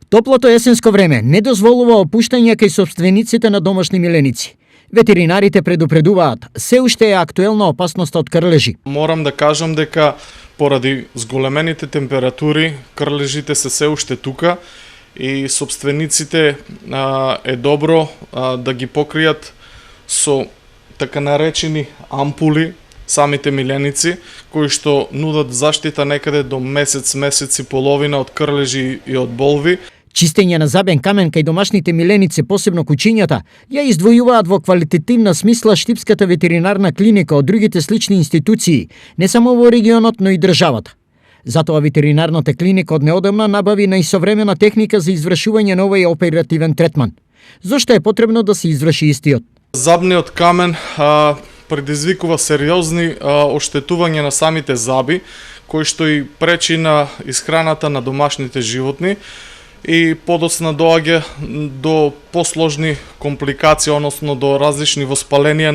Топлото есенско време не дозволува опуштање кај собствениците на домашни миленици. Ветеринарите предупредуваат, се уште е актуелна опасноста од крлежи. Морам да кажам дека поради зголемените температури, крлежите се уште тука и собствениците е добро да ги покријат со така наречени ампули, самите миленици, кои што нудат заштита некаде до месец и половина од крлежи и од болви. Чистење на забен камен кај домашните миленици, посебно кучињата, ја издвојуваат во квалитетивна смисла Штипската ветеринарна клиника од другите слични институции, не само во регионот, но и државата. Затоа ветеринарната клиника од неодамна набави најсовремена техника за извршување на овој оперативен третман. Зошто е потребно да се изврши истиот? Забниот камен предизвикува сериозни оштетување на самите заби, кои што и пречи на исхраната на домашните животни и подоцна доаѓа до посложни компликации, односно до различни воспаленија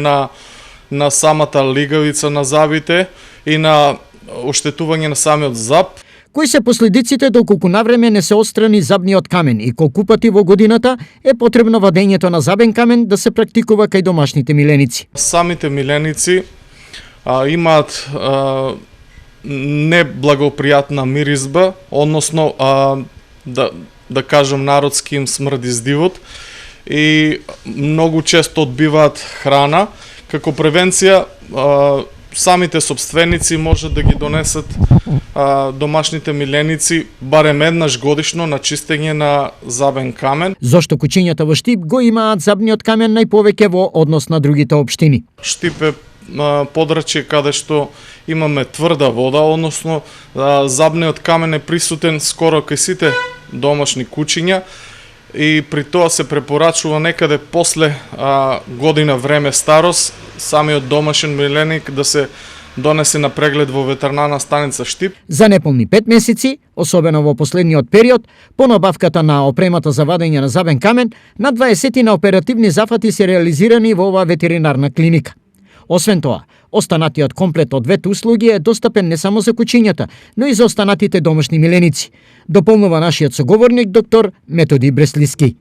на самата лигавица на забите и на оштетување на самиот заб. Кои се последиците доколку навреме не се отстрани забниот камен и колку пати во годината е потребно вадењето на забен камен да се практикува кај домашните миленици? Самите миленици имаат неблагопријатна миризба, односно да кажам народски им смрди здивот и многу често одбиваат храна. Како превенција самите собственици можат да ги донесат домашните миленици барем еднаш годишно на чистење на забен камен. Зошто кучињата во Штип го имаат забниот камен најповеќе во однос на другите општини? Штип е подрачје каде што имаме тврда вода, односно забниот камен е присутен скоро кај сите домашни кучиња и при тоа се препорачува некаде после година време старост самиот домашен миленик да се донесе на преглед во ветеринарна станица Штип. За неполни 5 месеци, особено во последниот период, по набавката на опремата за вадење на забен камен, на 20 на оперативни зафати се реализирани во оваа ветеринарна клиника. Освен тоа, останатиот комплет од двете услуги е достапен не само за кучињата, но и за останатите домашни миленици. Дополнува нашиот соговорник доктор Методи Бреслиски.